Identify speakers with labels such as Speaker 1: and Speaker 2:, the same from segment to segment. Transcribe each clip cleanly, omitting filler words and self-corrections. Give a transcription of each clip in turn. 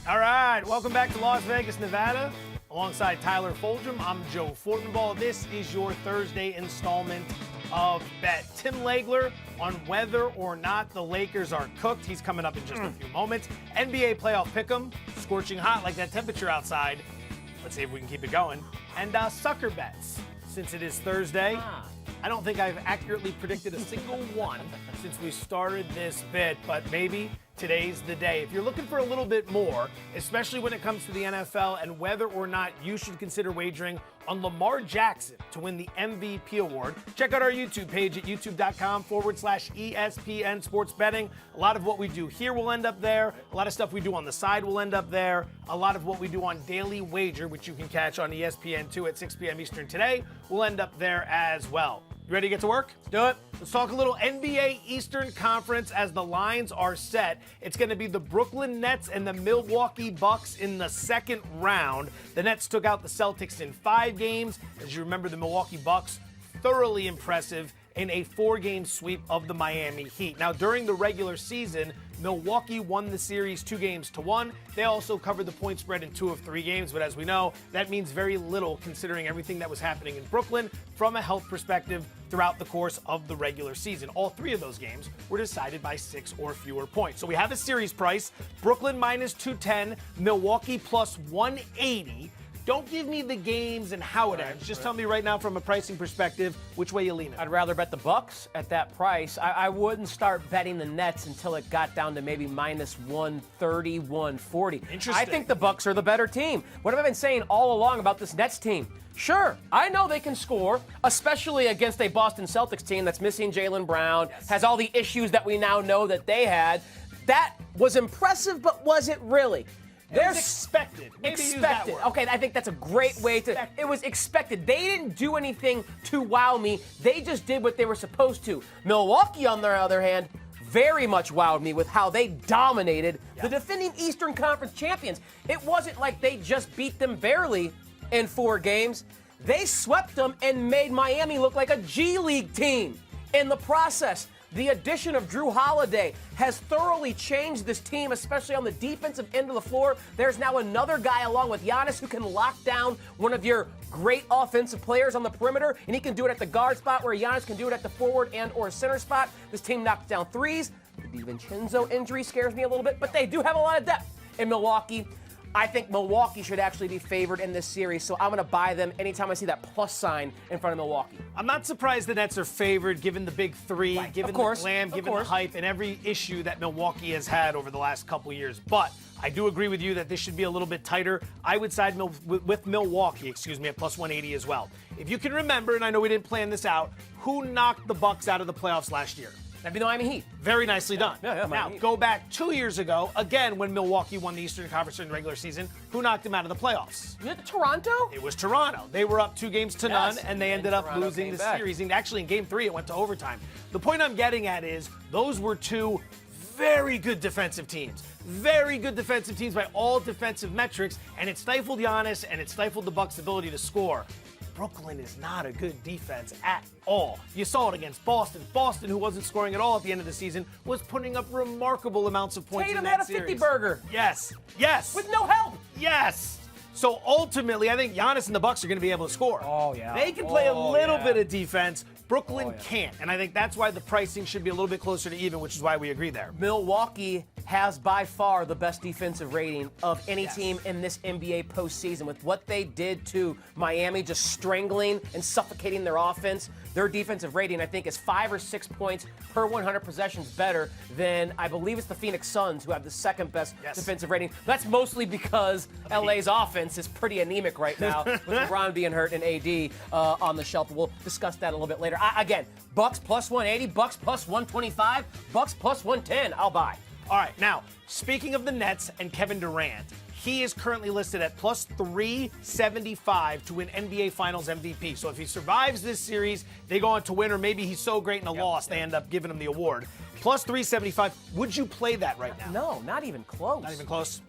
Speaker 1: All right, welcome back to Las Vegas, Nevada. Alongside Tyler Fulgham, I'm Joe Fortenbaugh. This is your Thursday installment of Bet. Tim Legler on whether or not the Lakers are cooked. He's coming up in just a few moments. NBA playoff pick'em, scorching hot like that temperature outside. Let's see if we can keep it going. And sucker bets, since it is Thursday. I don't think I've accurately predicted a single one since we started this bit, but maybe today's the day. If you're looking for a little bit more, especially when it comes to the NFL and whether or not you should consider wagering on Lamar Jackson to win the MVP award, check out our YouTube page at youtube.com/ESPN Sports Betting. A lot of what we do here will end up there. A lot of stuff we do on the side will end up there. A lot of what we do on Daily Wager, which you can catch on ESPN2 at 6 p.m. Eastern today, will end up there as well. You ready to get to work? Let's do it. Let's talk a little NBA Eastern Conference as the lines are set. It's going to be the Brooklyn Nets and the Milwaukee Bucks in the second round. The Nets took out the Celtics in 5 games. As you remember, the Milwaukee Bucks, thoroughly impressive in a 4-game sweep of the Miami Heat. Now, during the regular season, Milwaukee won the series 2-1. They also covered the point spread in 2 of 3 games, but as we know, that means very little considering everything that was happening in Brooklyn from a health perspective throughout the course of the regular season. All 3 of those games were decided by 6 or fewer points. So we have a series price, Brooklyn minus 210, Milwaukee plus 180. Don't give me the games and how it ends. Just tell me right now from a pricing perspective which way you lean it.
Speaker 2: I'd rather bet the Bucks at that price. I wouldn't start betting the Nets until it got down to maybe minus 130, 140.
Speaker 1: Interesting.
Speaker 2: I think the Bucks are the better team. What have I been saying all along about this Nets team? Sure, I know they can score, especially against a Boston Celtics team that's missing Jaylen Brown, has all the issues that we now know that they had. That was impressive, but was it really?
Speaker 1: It was expected. Maybe use that word.
Speaker 2: Okay, I think that's a great way to. It was expected. They didn't do anything to wow me. They just did what they were supposed to. Milwaukee, on the other hand, very much wowed me with how they dominated the defending Eastern Conference champions. It wasn't like they just beat them barely in 4 games. They swept them and made Miami look like a G League team in the process. The addition of Drew Holiday has thoroughly changed this team, especially on the defensive end of the floor. There's now another guy along with Giannis who can lock down one of your great offensive players on the perimeter, and he can do it at the guard spot where Giannis can do it at the forward and or center spot. This team knocks down threes. The DiVincenzo injury scares me a little bit, but they do have a lot of depth in Milwaukee. I think Milwaukee should actually be favored in this series, so I'm going to buy them anytime I see that plus sign in front of Milwaukee.
Speaker 1: I'm not surprised the Nets are favored given the big 3, given the glam, given the hype, and every issue that Milwaukee has had over the last couple years. But I do agree with you that this should be a little bit tighter. I would side with Milwaukee, at plus 180 as well. If you can remember, and I know we didn't plan this out, who knocked the Bucks out of the playoffs last year?
Speaker 2: That'd be the Miami Heat.
Speaker 1: Very nicely done.
Speaker 2: Now,
Speaker 1: go back 2 years ago, again, when Milwaukee won the Eastern Conference in the regular season. Who knocked them out of the playoffs?
Speaker 2: Was it Toronto?
Speaker 1: It was Toronto. They were up 2-0, and they ended up losing the series. And actually, in Game 3, it went to overtime. The point I'm getting at is those were 2 very good defensive teams. Very good defensive teams by all defensive metrics, and it stifled Giannis, and it stifled the Bucks' ability to score. Brooklyn is not a good defense at all. You saw it against Boston. Boston, who wasn't scoring at all at the end of the season, was putting up remarkable amounts of points
Speaker 2: Tatum
Speaker 1: in that
Speaker 2: had a 50
Speaker 1: series.
Speaker 2: burger.
Speaker 1: Yes.
Speaker 2: With no help.
Speaker 1: Yes. So ultimately, I think Giannis and the Bucks are going to be able to score.
Speaker 2: Oh, yeah.
Speaker 1: They can play a little bit of defense. Brooklyn can't. And I think that's why the pricing should be a little bit closer to even, which is why we agree there.
Speaker 2: Milwaukee has by far the best defensive rating of any team in this NBA postseason. With what they did to Miami, just strangling and suffocating their offense, their defensive rating, I think, is 5 or 6 points per 100 possessions better than, I believe it's the Phoenix Suns, who have the second best defensive rating. That's mostly because LA's offense is pretty anemic right now, with LeBron being hurt and AD on the shelf. We'll discuss that a little bit later. Again, Bucks plus 180, Bucks plus 125, Bucks plus 110. I'll buy.
Speaker 1: All right, now, speaking of the Nets and Kevin Durant, he is currently listed at plus 375 to win NBA Finals MVP. So if he survives this series, they go on to win, or maybe he's so great in a loss, they end up giving him the award. Plus 375. Would you play that right now?
Speaker 2: No, not even close.
Speaker 1: Not even close?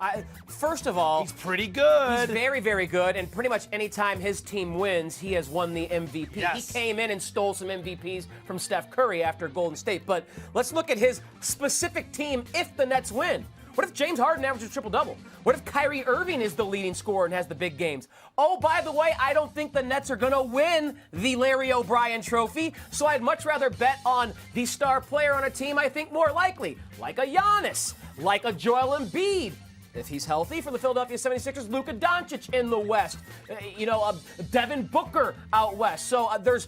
Speaker 2: First of all,
Speaker 1: he's pretty good.
Speaker 2: He's very, very good, and pretty much any time his team wins, he has won the MVP.
Speaker 1: Yes.
Speaker 2: He came in and stole some MVPs from Steph Curry after Golden State. But let's look at his specific team if the Nets win. What if James Harden averages a triple-double? What if Kyrie Irving is the leading scorer and has the big games? Oh, by the way, I don't think the Nets are going to win the Larry O'Brien trophy, so I'd much rather bet on the star player on a team I think more likely, like a Giannis, like a Joel Embiid. If he's healthy for the Philadelphia 76ers, Luka Doncic in the West. Devin Booker out west. So there's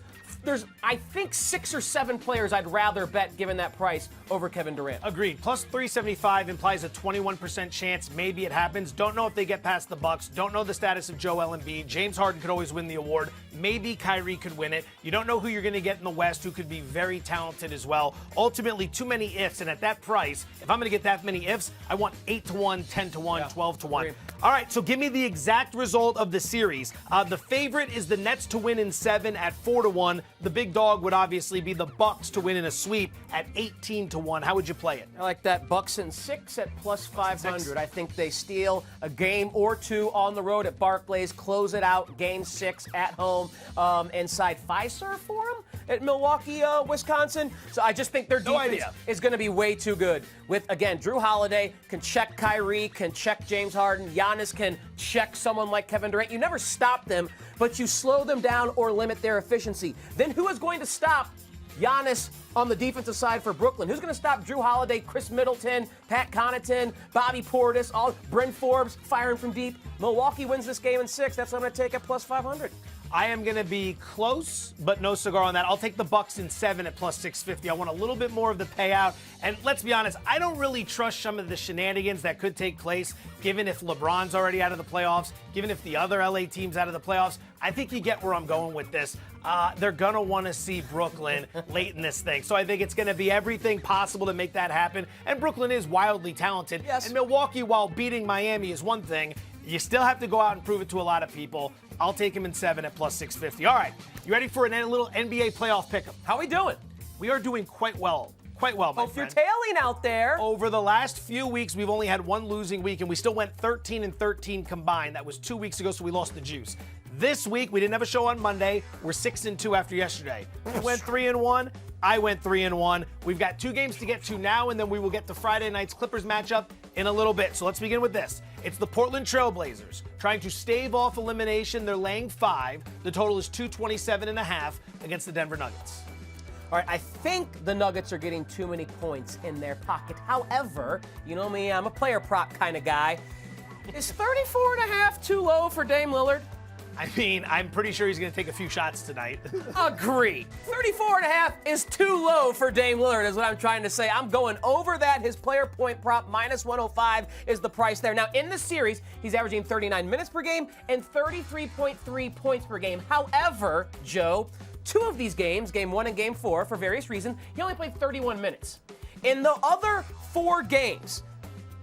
Speaker 2: I think 6 or 7 players I'd rather bet given that price over Kevin Durant.
Speaker 1: Agreed. Plus 375 implies a 21% chance maybe it happens. Don't know if they get past the Bucks. Don't know the status of Joel Embiid. James Harden could always win the award. Maybe Kyrie could win it. You don't know who you're going to get in the West who could be very talented as well. Ultimately, too many ifs. And at that price, if I'm going to get that many ifs, I want 8-1, 10-1, 12-1.
Speaker 2: Agreed.
Speaker 1: All right, so give me the exact result of the series. The favorite is the Nets to win in 7 at 4-1. The big dog would obviously be the Bucks to win in a sweep at 18-1. How would you play it?
Speaker 2: I like that. Bucks in 6 at plus 500. I think they steal a game or 2 on the road at Barclays, close it out, game 6 at home, inside Fiserv for them at Milwaukee, Wisconsin. So I just think their defense is going to be way too good. With, again, Drew Holiday can check Kyrie, can check James Harden. Giannis can check someone like Kevin Durant. You never stop them, but you slow them down or limit their efficiency. Then who is going to stop Giannis on the defensive side for Brooklyn? Who's going to stop Drew Holiday, Chris Middleton, Pat Connaughton, Bobby Portis, Bryn Forbes firing from deep? Milwaukee wins this game in 6. That's what I'm going to take at plus 500.
Speaker 1: I am going to be close, but no cigar on that. I'll take the Bucks in 7 at plus 650. I want a little bit more of the payout. And let's be honest, I don't really trust some of the shenanigans that could take place, given if LeBron's already out of the playoffs, given if the other LA team's out of the playoffs. I think you get where I'm going with this. They're going to want to see Brooklyn late in this thing. So I think it's going to be everything possible to make that happen. And Brooklyn is wildly talented.
Speaker 2: Yes.
Speaker 1: And Milwaukee, while beating Miami is one thing, you still have to go out and prove it to a lot of people. I'll take him in 7 at plus 650. All right, you ready for a little NBA playoff pick'em?
Speaker 2: How we doing?
Speaker 1: We are doing quite well, my
Speaker 2: Hope
Speaker 1: friend.
Speaker 2: you're tailing out there.
Speaker 1: Over the last few weeks, we've only had one losing week, and we still went 13-13 combined. That was 2 weeks ago, so we lost the juice. This week, we didn't have a show on Monday. We're 6-2 after yesterday. You went 3-1. I went 3-1. We've got 2 games to get to now, and then we will get to Friday night's Clippers matchup in a little bit. So let's begin with this. It's the Portland Trail Blazers trying to stave off elimination. They're laying 5. The total is 227.5 against the Denver Nuggets.
Speaker 2: All right, I think the Nuggets are getting too many points in their pocket. However, you know me, I'm a player prop kind of guy. Is 34.5 too low for Dame Lillard?
Speaker 1: I mean, I'm pretty sure he's going to take a few shots tonight.
Speaker 2: Agree. 34.5 is too low for Dame Lillard is what I'm trying to say. I'm going over that. His player point prop minus 105 is the price there. Now, in the series, he's averaging 39 minutes per game and 33.3 points per game. However, Joe, 2 of these games, game 1 and game 4, for various reasons, he only played 31 minutes. In the other 4 games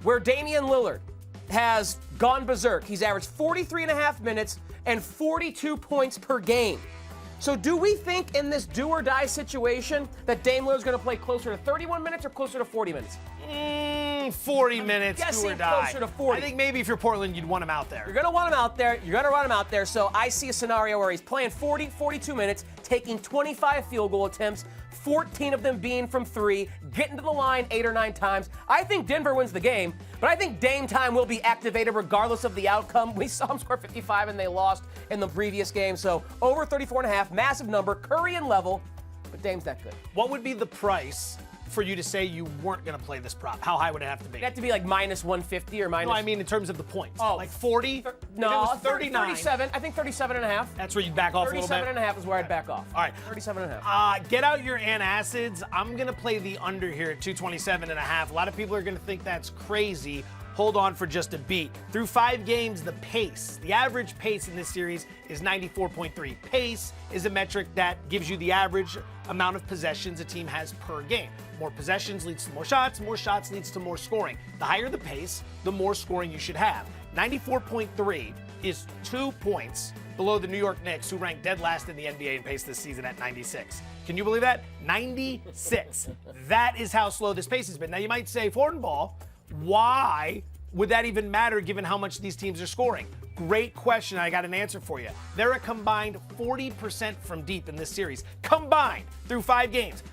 Speaker 2: where Damian Lillard has gone berserk, he's averaged 43.5 minutes and 42 points per game. So do we think in this do-or-die situation that Dame Lillard's going to play closer to 31 minutes or closer to 40 minutes?
Speaker 1: 40 minutes, do or die.
Speaker 2: Closer to 40.
Speaker 1: I think maybe if you're Portland, you'd want him out there.
Speaker 2: You're going to want him out there. You're going to run him out there. So I see a scenario where he's playing 40, 42 minutes, taking 25 field goal attempts, 14 of them being from 3, getting to the line 8 or 9 times. I think Denver wins the game, but I think Dame time will be activated regardless of the outcome. We saw him score 55 and they lost in the previous game. So over 34.5, massive number, Curry and level, but Dame's that good.
Speaker 1: What would be the price for you to say you weren't going to play this prop? How high would it have to be?
Speaker 2: It'd have to be like minus 150 or minus...
Speaker 1: No, I mean in terms of the points.
Speaker 2: Oh.
Speaker 1: Like 40?
Speaker 2: No,
Speaker 1: If it was 39.
Speaker 2: 37. I think 37.5.
Speaker 1: That's where you back off a little bit?
Speaker 2: 37.5 is where I'd back off.
Speaker 1: All right.
Speaker 2: 37.5.
Speaker 1: Get out your antacids. I'm going to play the under here at 227.5. A lot of people are going to think that's crazy. Hold on for just a beat. Through 5 games, the average pace in this series is 94.3. Pace is a metric that gives you the average amount of possessions a team has per game. More possessions leads to more shots leads to more scoring. The higher the pace, the more scoring you should have. 94.3 is 2 points below the New York Knicks, who ranked dead last in the NBA in pace this season at 96. Can you believe that? 96. That is how slow this pace has been. Now you might say, Fortenbaugh, why would that even matter given how much these teams are scoring? Great question. I got an answer for you. They're a combined 40% from deep in this series. Combined through 5 games.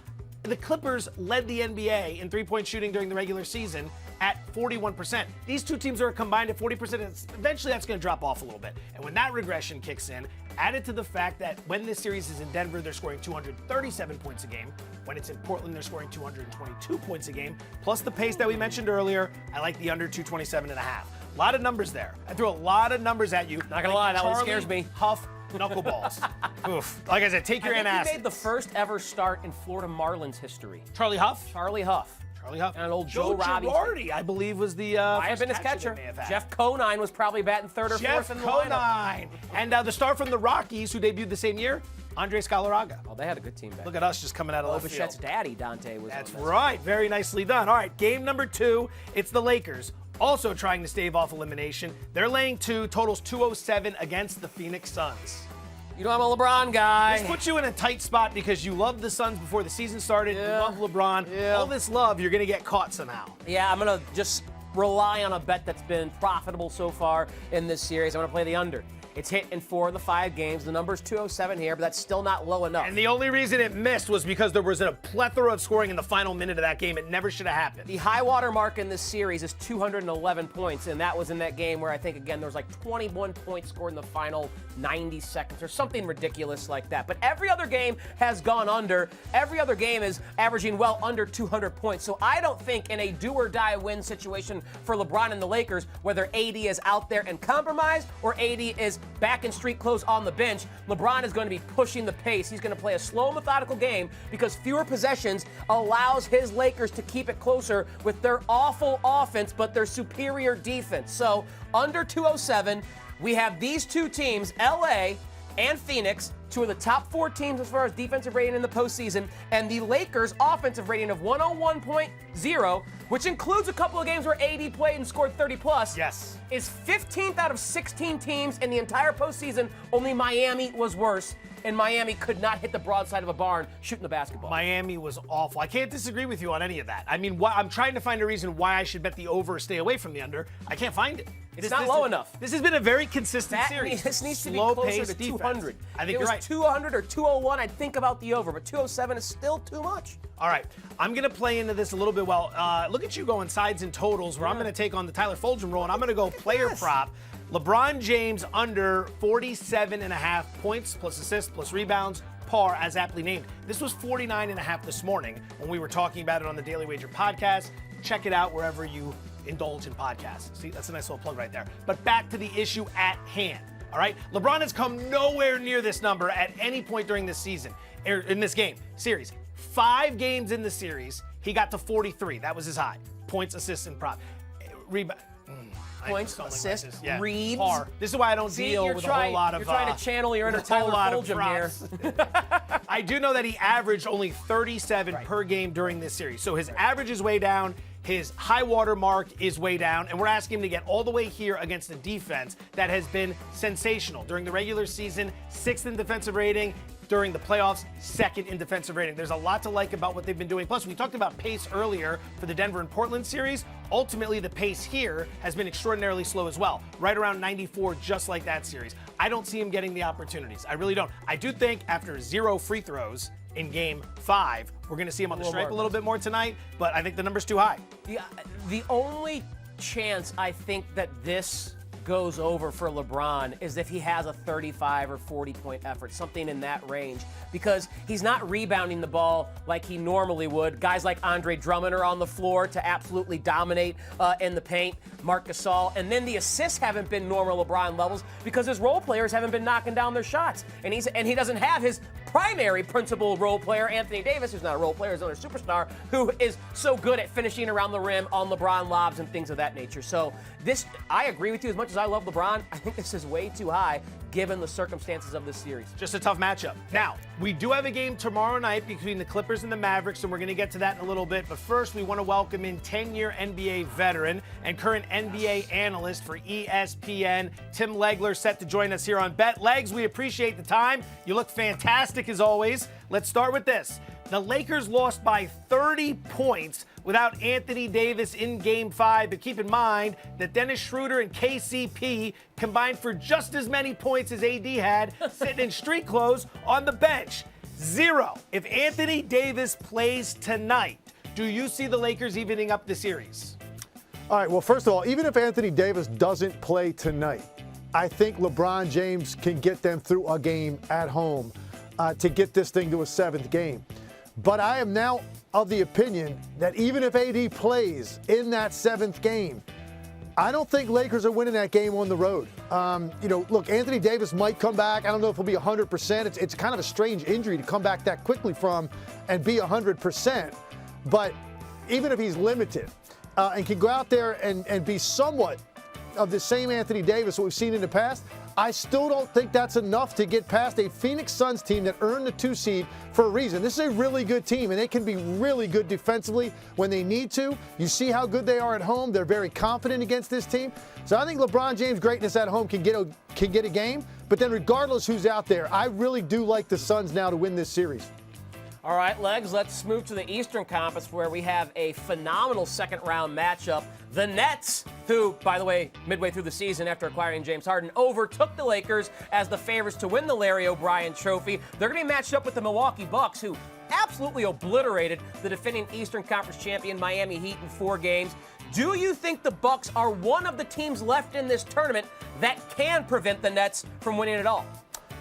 Speaker 1: The Clippers led the NBA in three-point shooting during the regular season at 41%. These two teams are combined at 40%, and eventually that's going to drop off a little bit. And when that regression kicks in, added to the fact that when this series is in Denver, they're scoring 237 points a game. When it's in Portland, they're scoring 222 points a game. Plus the pace that we mentioned earlier, I like the under 227.5. A lot of numbers there. I threw a lot of numbers at you.
Speaker 2: Not gonna lie, that one scares me.
Speaker 1: Huff knuckleballs. Oof. Like I said, take your antacids.
Speaker 2: He made the first ever start in Florida Marlins history.
Speaker 1: Charlie Huff?
Speaker 2: Charlie Huff.
Speaker 1: And
Speaker 2: old Joe
Speaker 1: Girardi, I believe, was the
Speaker 2: might have been his catcher. Jeff Conine was probably batting third or fourth in the lineup.
Speaker 1: And the star from the Rockies, who debuted the same year, Andre Scalaraga.
Speaker 2: Oh, they had a good team back.
Speaker 1: Look at us just coming out of left field.
Speaker 2: Bichette's daddy, Dante, was
Speaker 1: That's
Speaker 2: on this.
Speaker 1: right. Very nicely done. All right, game number 2. It's the Lakers, also trying to stave off elimination. They're laying 2, totals 207 against the Phoenix Suns.
Speaker 2: You know I'm a LeBron guy.
Speaker 1: This puts you in a tight spot because you loved the Suns before the season started.
Speaker 2: Yeah.
Speaker 1: You love LeBron.
Speaker 2: Yeah.
Speaker 1: All this love, you're going to get caught somehow.
Speaker 2: Yeah, I'm going to just rely on a bet that's been profitable so far in this series. I'm going to play the under. It's hit in 4 of the 5 games. The number's 207 here, but that's still not low enough.
Speaker 1: And the only reason it missed was because there was a plethora of scoring in the final minute of that game. It never should have happened.
Speaker 2: The high water mark in this series is 211 points, and that was in that game where I think, again, there was like 21 points scored in the final 90 seconds or something ridiculous like that. But every other game has gone under. Every other game is averaging well under 200 points. So I don't think in a do-or-die win situation for LeBron and the Lakers, whether AD is out there and compromised or AD is back in street clothes on the bench, LeBron is going to be pushing the pace. He's going to play a slow, methodical game because fewer possessions allows his Lakers to keep it closer with their awful offense, but their superior defense. So under 207, we have these two teams, LA and Phoenix, 2 of the top 4 teams as far as defensive rating in the postseason, and the Lakers' offensive rating of 101.0, which includes a couple of games where AD played and scored 30+,
Speaker 1: Yes.
Speaker 2: is 15th out of 16 teams in the entire postseason. Only Miami was worse, and Miami could not hit the broadside of a barn shooting the basketball.
Speaker 1: Miami was awful. I can't disagree with you on any of that. I mean, I'm trying to find a reason why I should bet the over or stay away from the under. I can't find it.
Speaker 2: It's not low enough.
Speaker 1: This has been a very consistent series.
Speaker 2: This needs to be closer to 200.
Speaker 1: I think
Speaker 2: if it
Speaker 1: you're
Speaker 2: was
Speaker 1: right.
Speaker 2: 200 or 201, I'd think about the over, but 207 is still too much.
Speaker 1: All right, I'm going to play into this a little bit. Well, look at you going sides and totals, where I'm going to take on the Tyler Fulgham role, and I'm going to go player prop. LeBron James under 47.5 points, plus assists, plus rebounds, par, as aptly named. This was 49.5 this morning when we were talking about it on the Daily Wager podcast. Check it out wherever you indulge in podcasts. See, that's a nice little plug right there. But back to the issue at hand. All right, LeBron has come nowhere near this number at any point during this season, or in this series. 5 games in the series, he got to 43. That was his high. Points, assists, and prop. Rebound.
Speaker 2: Points, assists, reads.
Speaker 1: Par. This is why I don't deal with a whole lot of.
Speaker 2: You're trying to channel your inner Tyler Fulgham here.
Speaker 1: I do know that he averaged only 37 per game during this series. So his average is way down. His high water mark is way down, and we're asking him to get all the way here against a defense that has been sensational. During the regular season, 6th in defensive rating. During the playoffs, 2nd in defensive rating. There's a lot to like about what they've been doing. Plus, we talked about pace earlier for the Denver and Portland series. Ultimately, the pace here has been extraordinarily slow as well. Right around 94, just like that series. I don't see him getting the opportunities. I really don't. I do think after 0 free throws in game 5, we're going to see him on the stripe a little bit more tonight, but I think the number's too high.
Speaker 2: The only chance I think that this goes over for LeBron is if he has a 35 or 40 point effort, something in that range, because he's not rebounding the ball like he normally would. Guys like Andre Drummond are on the floor to absolutely dominate in the paint, Marc Gasol, and then the assists haven't been normal LeBron levels because his role players haven't been knocking down their shots, and he doesn't have his primary principal role player, Anthony Davis, who's not a role player, he's another superstar, who is so good at finishing around the rim on LeBron lobs and things of that nature. So this, I agree with you. As much as I love LeBron, I think this is way too high given the circumstances of this series.
Speaker 1: Just a tough matchup. Now, we do have a game tomorrow night between the Clippers and the Mavericks, and we're going to get to that in a little bit. But first, we want to welcome in 10-year NBA veteran and current NBA analyst for ESPN, Tim Legler, set to join us here on Bet. Legs, we appreciate the time. You look fantastic as always. Let's start with this. The Lakers lost by 30 points without Anthony Davis in Game 5, but keep in mind that Dennis Schroeder and KCP combined for just as many points as AD had, sitting in street clothes on the bench. 0. If Anthony Davis plays tonight, do you see the Lakers evening up the series?
Speaker 3: All right, well, first of all, even if Anthony Davis doesn't play tonight, I think LeBron James can get them through a game at home to get this thing to a 7th game. But I am now of the opinion that even if AD plays in that 7th game, I don't think Lakers are winning that game on the road. Look, Anthony Davis might come back. I don't know if he'll be 100%. It's kind of a strange injury to come back that quickly from and be 100%. But even if he's limited and can go out there and be somewhat of the same Anthony Davis that we've seen in the past, I still don't think that's enough to get past a Phoenix Suns team that earned the 2 seed for a reason. This is a really good team, and they can be really good defensively when they need to. You see how good they are at home. They're very confident against this team. So I think LeBron James' greatness at home can get a game. But then regardless who's out there, I really do like the Suns now to win this series.
Speaker 2: All right, Legs, let's move to the Eastern Conference where we have a phenomenal second-round matchup. The Nets, who, by the way, midway through the season after acquiring James Harden, overtook the Lakers as the favorites to win the Larry O'Brien Trophy. They're going to be matched up with the Milwaukee Bucks, who absolutely obliterated the defending Eastern Conference champion Miami Heat in 4 games. Do you think the Bucks are one of the teams left in this tournament that can prevent the Nets from winning it all?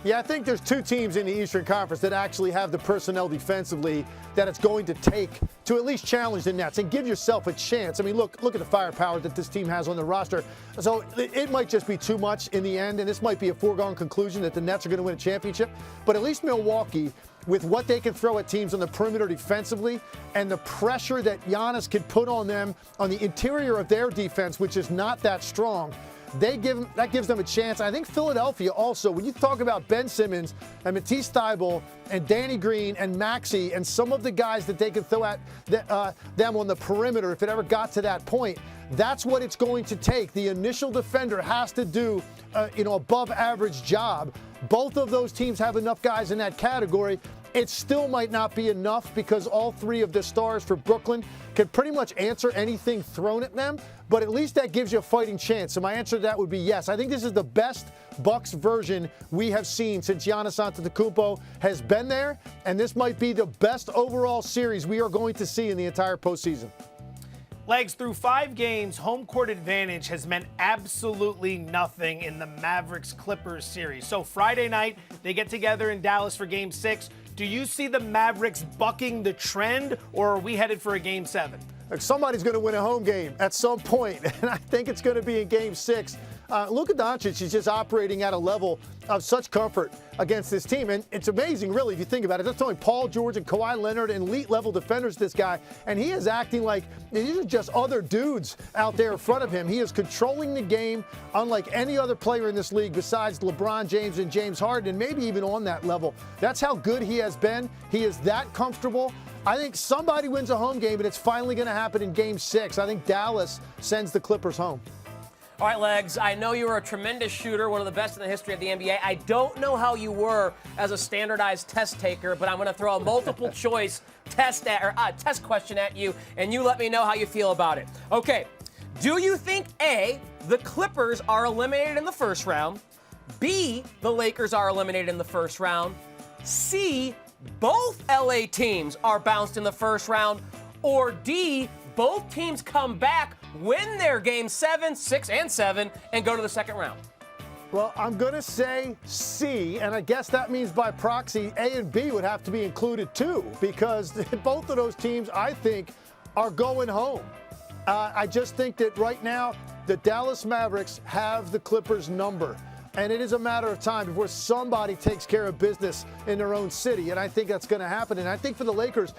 Speaker 3: Yeah, I think there's 2 teams in the Eastern Conference that actually have the personnel defensively that it's going to take to at least challenge the Nets and give yourself a chance. I mean, look at the firepower that this team has on the roster. So it might just be too much in the end, and this might be a foregone conclusion that the Nets are going to win a championship. But at least Milwaukee, with what they can throw at teams on the perimeter defensively and the pressure that Giannis can put on them on the interior of their defense, which is not that strong, that gives them a chance. I think Philadelphia also, when you talk about Ben Simmons and Matisse Thybulle and Danny Green and Maxey and some of the guys that they can throw at them on the perimeter if it ever got to that point, that's what it's going to take. The initial defender has to do above average job. Both of those teams have enough guys in that category. It still might not be enough because all 3 of the stars for Brooklyn can pretty much answer anything thrown at them, but at least that gives you a fighting chance. So my answer to that would be yes. I think this is the best Bucks version we have seen since Giannis Antetokounmpo has been there, and this might be the best overall series we are going to see in the entire postseason.
Speaker 1: Legs, through 5 games, home court advantage has meant absolutely nothing in the Mavericks-Clippers series. So Friday night, they get together in Dallas for Game 6. Do you see the Mavericks bucking the trend, or are we headed for a Game 7?
Speaker 3: Somebody's going to win a home game at some point, and I think it's going to be in Game 6. Luka Doncic is just operating at a level of such comfort against this team. And it's amazing, really, if you think about it. That's only Paul George and Kawhi Leonard and elite-level defenders, this guy. And he is acting like these are just other dudes out there in front of him. He is controlling the game unlike any other player in this league besides LeBron James and James Harden, and maybe even on that level. That's how good he has been. He is that comfortable. I think somebody wins a home game, and it's finally going to happen in Game 6. I think Dallas sends the Clippers home.
Speaker 2: All right, Legs, I know you were a tremendous shooter, one of the best in the history of the NBA. I don't know how you were as a standardized test taker, but I'm going to throw a multiple choice test question at you, and you let me know how you feel about it. Okay, do you think, A, the Clippers are eliminated in the first round, B, the Lakers are eliminated in the first round, C, both LA teams are bounced in the first round, or D, both teams come back, win their Game 7, 6, and 7, and go to the second round?
Speaker 3: Well, I'm going to say C, and I guess that means by proxy, A and B would have to be included too, because both of those teams, I think, are going home. I just think that right now, the Dallas Mavericks have the Clippers' number. And it is a matter of time before somebody takes care of business in their own city. And I think that's going to happen. And I think for the Lakers,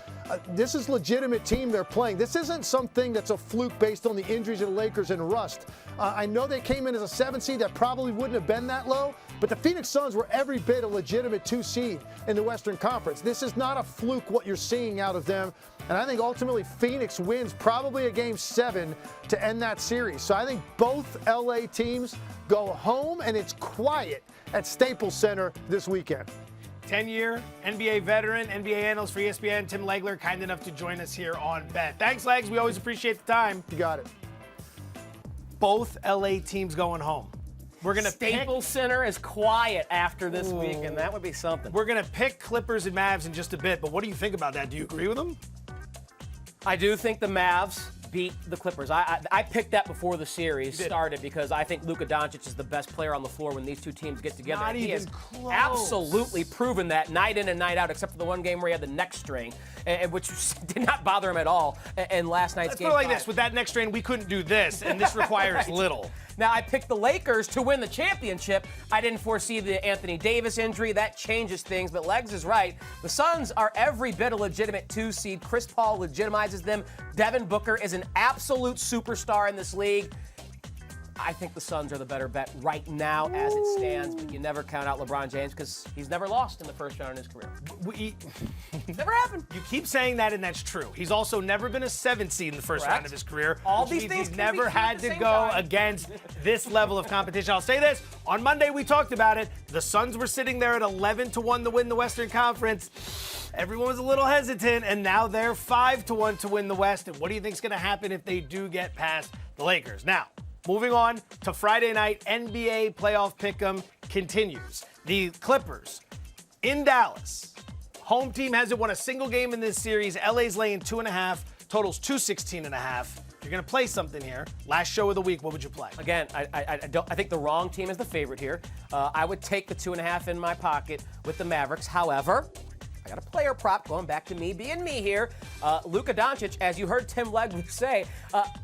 Speaker 3: this is a legitimate team they're playing. This isn't something that's a fluke based on the injuries of the Lakers and rust. I know they came in as a 7 seed that probably wouldn't have been that low. But the Phoenix Suns were every bit a legitimate 2 seed in the Western Conference. This is not a fluke what you're seeing out of them. And I think ultimately Phoenix wins probably a Game 7 to end that series. So I think both LA teams go home, and it's quiet at Staples Center this weekend.
Speaker 1: 10-year NBA veteran, NBA analyst for ESPN, Tim Legler, kind enough to join us here on Bet. Thanks, Legs. We always appreciate the time.
Speaker 3: You got it.
Speaker 1: Both LA teams going home. We're going to
Speaker 2: Staples Center is quiet after this week, and that would be something.
Speaker 1: We're going to pick Clippers and Mavs in just a bit, but what do you think about that? Do you agree with them?
Speaker 2: I do think the Mavs beat the Clippers. I picked that before the series started because I think Luka Doncic is the best player on the floor when these two teams get together.
Speaker 1: Not
Speaker 2: he
Speaker 1: even
Speaker 2: has
Speaker 1: close.
Speaker 2: absolutely proven that night in and night out, except for the one game where he had the neck strain, which did not bother him at all. And last night's game.
Speaker 1: Let's put it like this: with that neck strain, we couldn't do this, and this requires little.
Speaker 2: Now, I picked the Lakers to win the championship. I didn't foresee the Anthony Davis injury. That changes things, but Legs is right. The Suns are every bit a legitimate 2 seed. Chris Paul legitimizes them. Devin Booker is an absolute superstar in this league. I think the Suns are the better bet right now as it stands, but you never count out LeBron James because he's never lost in the first round in his career. Never happened.
Speaker 1: You keep saying that, and that's true. He's also never been a 7th seed in the first round of his career.
Speaker 2: All
Speaker 1: which
Speaker 2: these
Speaker 1: means
Speaker 2: things
Speaker 1: he's
Speaker 2: can be
Speaker 1: never
Speaker 2: true at
Speaker 1: had
Speaker 2: the
Speaker 1: to
Speaker 2: same
Speaker 1: go
Speaker 2: time.
Speaker 1: against this level of competition. I'll say this: on Monday we talked about it. The Suns were sitting there at 11-1 to win the Western Conference. Everyone was a little hesitant, and now they're 5-1 to win the West. And what do you think is going to happen if they do get past the Lakers? Now, moving on to Friday night, NBA playoff pick'em continues. The Clippers in Dallas. Home team hasn't won a single game in this series. LA's laying 2.5, totals 216.5. You're going to play something here. Last show of the week, what would you play?
Speaker 2: Again, I think the wrong team is the favorite here. I would take the 2.5 in my pocket with the Mavericks. However, I got a player prop going back to me being me here. Luka Doncic, as you heard Tim Legwood say,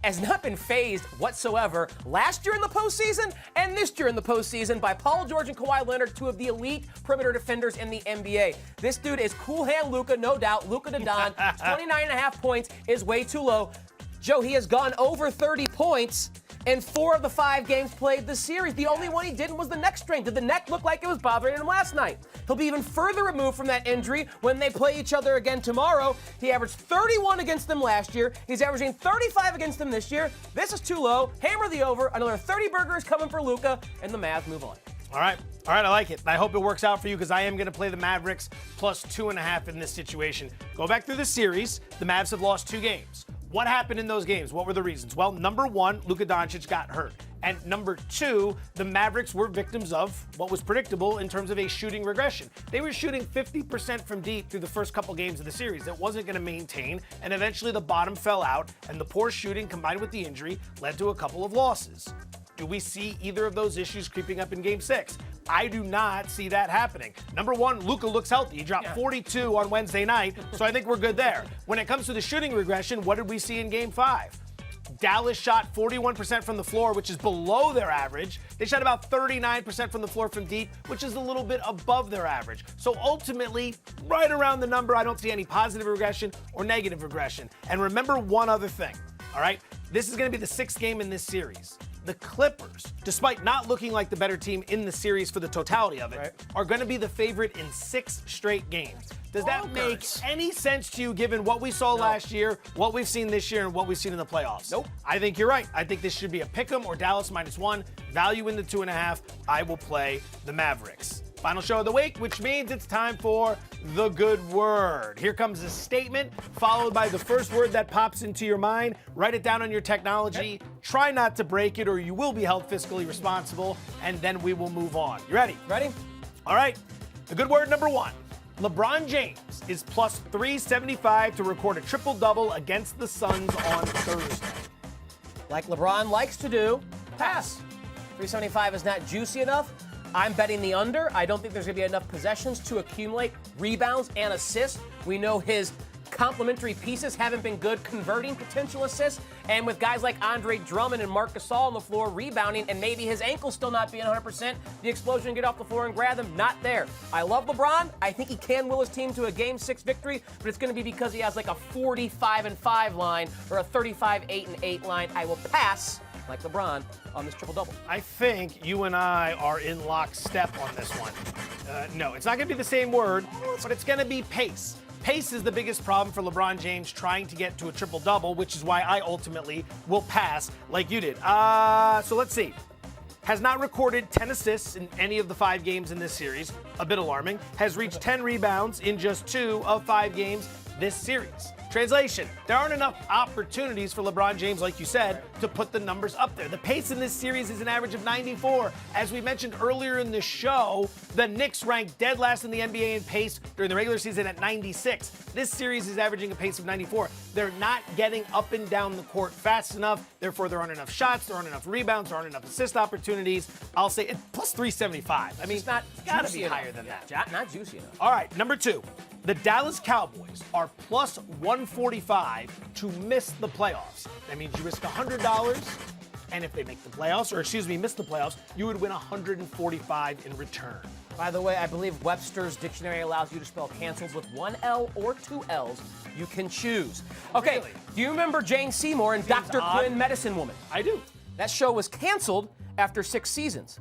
Speaker 2: has not been phased whatsoever last year in the postseason and this year in the postseason by Paul George and Kawhi Leonard, 2 of the elite perimeter defenders in the NBA. This dude is cool hand Luka, no doubt. Luka to Don, 29.5 points is way too low. Joe, he has gone over 30 points in 4 of the 5 games played this series. The only one he didn't was the neck strain. Did the neck look like it was bothering him last night? He'll be even further removed from that injury when they play each other again tomorrow. He averaged 31 against them last year. He's averaging 35 against them this year. This is too low. Hammer the over. Another 30 burger is coming for Luka, and the Mavs move on.
Speaker 1: All right, I like it. I hope it works out for you because I am going to play the Mavericks plus 2.5 in this situation. Go back through the series. The Mavs have lost 2 games. What happened in those games? What were the reasons? Well, number 1, Luka Doncic got hurt. And number 2, the Mavericks were victims of what was predictable in terms of a shooting regression. They were shooting 50% from deep through the first couple games of the series. It wasn't going to maintain, and eventually the bottom fell out, and the poor shooting combined with the injury led to a couple of losses. Do we see either of those issues creeping up in Game 6? I do not see that happening. Number 1, Luka looks healthy. He dropped 42 on Wednesday night, so I think we're good there. When it comes to the shooting regression, what did we see in Game 5? Dallas shot 41% from the floor, which is below their average. They shot about 39% from the floor from deep, which is a little bit above their average. So ultimately, right around the number, I don't see any positive regression or negative regression. And remember one other thing, all right? This is going to be the 6th game in this series. The Clippers, despite not looking like the better team in the series for the totality of it, are going to be the favorite in 6 straight games. Does that make any sense to you given what we saw last year, what we've seen this year, and what we've seen in the playoffs?
Speaker 2: Nope.
Speaker 1: I think you're right. I think this should be a pick'em or Dallas -1, value in the 2.5. I will play the Mavericks. Final show of the week, which means it's time for the good word. Here comes a statement followed by the first word that pops into your mind. Write it down on your technology. Try not to break it or you will be held fiscally responsible, and then we will move on. You ready?
Speaker 2: Ready?
Speaker 1: All right. The good word number 1. LeBron James is plus 375 to record a triple-double against the Suns on Thursday.
Speaker 2: Like LeBron likes to do, pass. 375 is not juicy enough. I'm betting the under. I don't think there's going to be enough possessions to accumulate rebounds and assists. We know his complementary pieces haven't been good converting potential assists. And with guys like Andre Drummond and Marc Gasol on the floor rebounding and maybe his ankle still not being 100%, the explosion get off the floor and grab them, not there. I love LeBron. I think he can will his team to a Game 6 victory, but it's going to be because he has like a 45-5 line or a 35-8-8 line. I will pass like LeBron on this triple-double.
Speaker 1: I think you and I are in lockstep on this one. No, it's not going to be the same word, but it's going to be pace. Pace is the biggest problem for LeBron James trying to get to a triple-double, which is why I ultimately will pass like you did. So let's see. Has not recorded 10 assists in any of the 5 games in this series. A bit alarming. Has reached 10 rebounds in just 2 of 5 games this series. Translation, there aren't enough opportunities for LeBron James, like you said, to put the numbers up there. The pace in this series is an average of 94. As we mentioned earlier in the show, the Knicks ranked dead last in the NBA in pace during the regular season at 96. This series is averaging a pace of 94. They're not getting up and down the court fast enough. Therefore, there aren't enough shots, there aren't enough rebounds, there aren't enough assist opportunities. I'll say plus 375. I mean,
Speaker 2: It's not
Speaker 1: gotta
Speaker 2: juicy
Speaker 1: be
Speaker 2: enough.
Speaker 1: higher than that.
Speaker 2: Not juicy enough.
Speaker 1: All right, number 2. The Dallas Cowboys are plus 145 to miss the playoffs. That means you risk $100, and if they make the playoffs, miss the playoffs, you would win $145 in return.
Speaker 2: By the way, I believe Webster's dictionary allows you to spell canceled with one L or two L's. You can choose. Okay,
Speaker 1: Really?
Speaker 2: do you remember Jane Seymour and Dr.
Speaker 1: odd.
Speaker 2: Quinn, Medicine Woman?
Speaker 1: I do.
Speaker 2: That show was canceled after 6 seasons.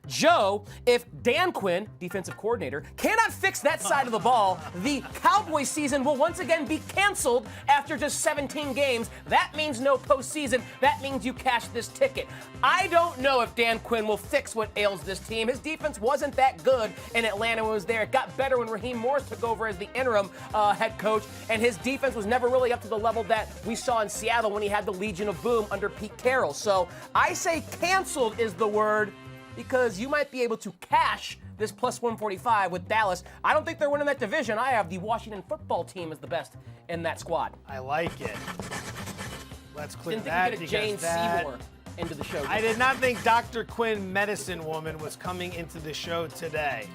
Speaker 2: Joe, if Dan Quinn, defensive coordinator, cannot fix that side of the ball, the Cowboys season will once again be canceled after just 17 games. That means no postseason. That means you cash this ticket. I don't know if Dan Quinn will fix what ails this team. His defense wasn't that good in Atlanta when he was there. It got better when Raheem Morris took over as the interim head coach, and his defense was never really up to the level that we saw in Seattle when he had the Legion of Boom under Pete Carroll. So I say canceled is the word, because you might be able to cash this plus 145 with Dallas. I don't think they're winning that division. I have the Washington football team as the best in that squad.
Speaker 1: I like it. Let's clear
Speaker 2: Didn't
Speaker 1: that
Speaker 2: think you'd get a Jane
Speaker 1: because
Speaker 2: Seymour into the show.
Speaker 1: I did not think Dr. Quinn, Medicine Woman, was coming into the show today.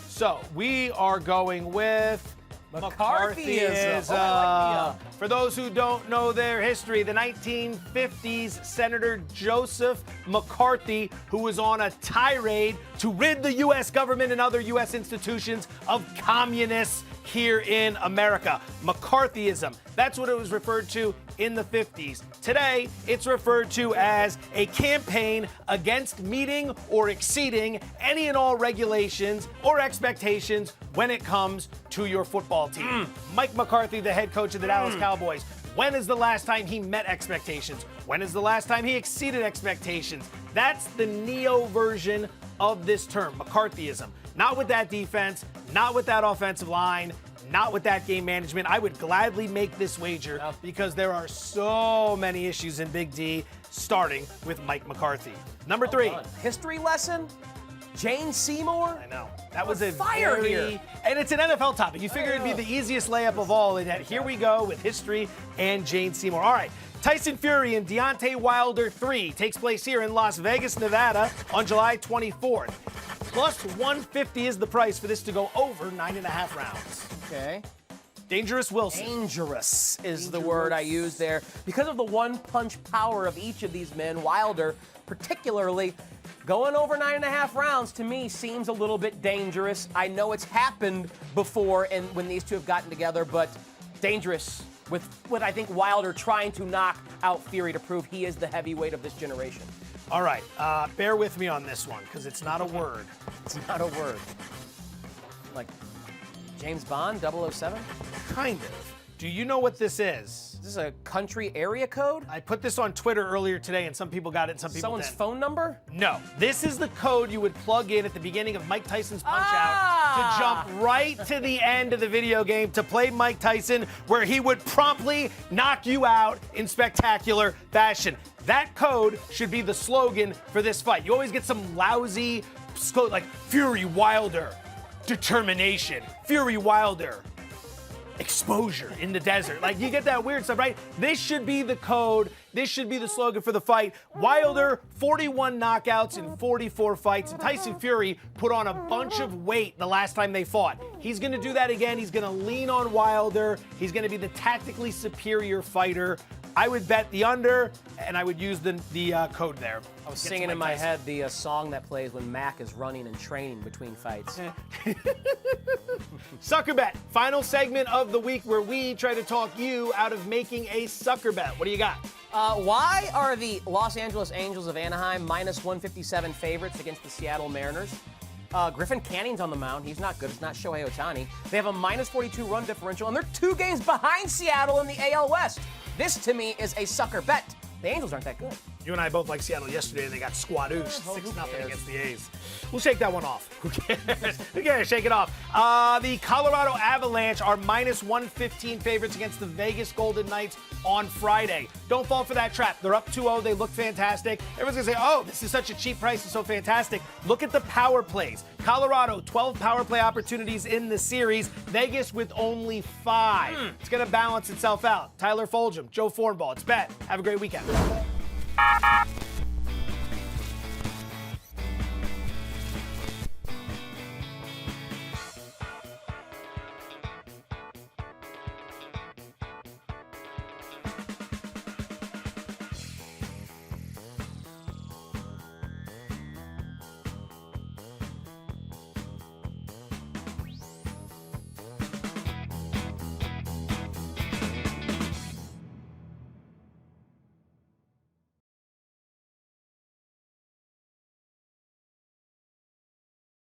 Speaker 1: So we are going with
Speaker 2: McCarthyism. Oh, I like
Speaker 1: For those who don't know their history, the 1950s Senator Joseph McCarthy, who was on a tirade to rid the U.S. government and other U.S. institutions of communists here in America. McCarthyism. That's what it was referred to in the 50s. Today, it's referred to as a campaign against meeting or exceeding any and all regulations or expectations when it comes to your football team. Mike McCarthy, the head coach of the Dallas Cowboys. When is the last time he met expectations? When is the last time he exceeded expectations? That's the neo version of this term, McCarthyism. Not with that defense, not with that offensive line, not with that game management. I would gladly make this wager because there are so many issues in Big D, starting with Mike McCarthy. Number 3.
Speaker 2: History lesson? Jane Seymour?
Speaker 1: I know. That was a
Speaker 2: fire
Speaker 1: very,
Speaker 2: here.
Speaker 1: And it's an NFL topic. You figure it'd be the easiest layup of all, and yet here we go with history and Jane Seymour. All right. Tyson Fury and Deontay Wilder 3 takes place here in Las Vegas, Nevada on July 24th. Plus 150 is the price for this to go over 9.5 rounds.
Speaker 2: Okay.
Speaker 1: Dangerous Wilson.
Speaker 2: Dangerous is the word I use there. Because of the one-punch power of each of these men, Wilder particularly, going over 9.5 rounds to me seems a little bit dangerous. I know it's happened before and when these two have gotten together, but dangerous with what I think Wilder trying to knock out Fury to prove he is the heavyweight of this generation.
Speaker 1: All right, bear with me on this one because it's not a word.
Speaker 2: It's not a word. Like James Bond, 007?
Speaker 1: Kind of. Do you know what this is?
Speaker 2: Is this a country area code?
Speaker 1: I put this on Twitter earlier today, and some people got it, and some people
Speaker 2: Someone's
Speaker 1: didn't.
Speaker 2: phone number?
Speaker 1: No. This is the code you would plug in at the beginning of Mike Tyson's Punch-Out to jump right to the end of the video game to play Mike Tyson, where he would promptly knock you out in spectacular fashion. That code should be the slogan for this fight. You always get some lousy code like Fury Wilder, determination, Fury Wilder, exposure in the desert. Like, you get that weird stuff, right? This should be the code. This should be the slogan for the fight. Wilder, 41 knockouts in 44 fights. And Tyson Fury put on a bunch of weight the last time they fought. He's going to do that again. He's going to lean on Wilder. He's going to be the tactically superior fighter. I would bet the under, and I would use the code there.
Speaker 2: I was singing in my head the song that plays when Mac is running and training between fights.
Speaker 1: Sucker bet. Final segment of the week where we try to talk you out of making a sucker bet. What do you got?
Speaker 2: Why are the Los Angeles Angels of Anaheim minus 157 favorites against the Seattle Mariners? Griffin Canning's on the mound. He's not good. It's not Shohei Ohtani. They have a minus 42 run differential, and they're 2 games behind Seattle in the AL West. This, to me, is a sucker bet. The Angels aren't that good.
Speaker 1: You and I both like Seattle yesterday. They got squadoosed 6-0 against the A's. We'll shake that one off. Who cares? Who cares? Shake it off. The Colorado Avalanche are -115 favorites against the Vegas Golden Knights on Friday. Don't fall for that trap. They're up 2-0. They look fantastic. Everyone's going to say, oh, this is such a cheap price. It's so fantastic. Look at the power plays. Colorado, 12 power play opportunities in the series. Vegas with only 5. It's going to balance itself out. Tyler Fulgham, Joe Fortenbaugh. It's Bet. Have a great weekend.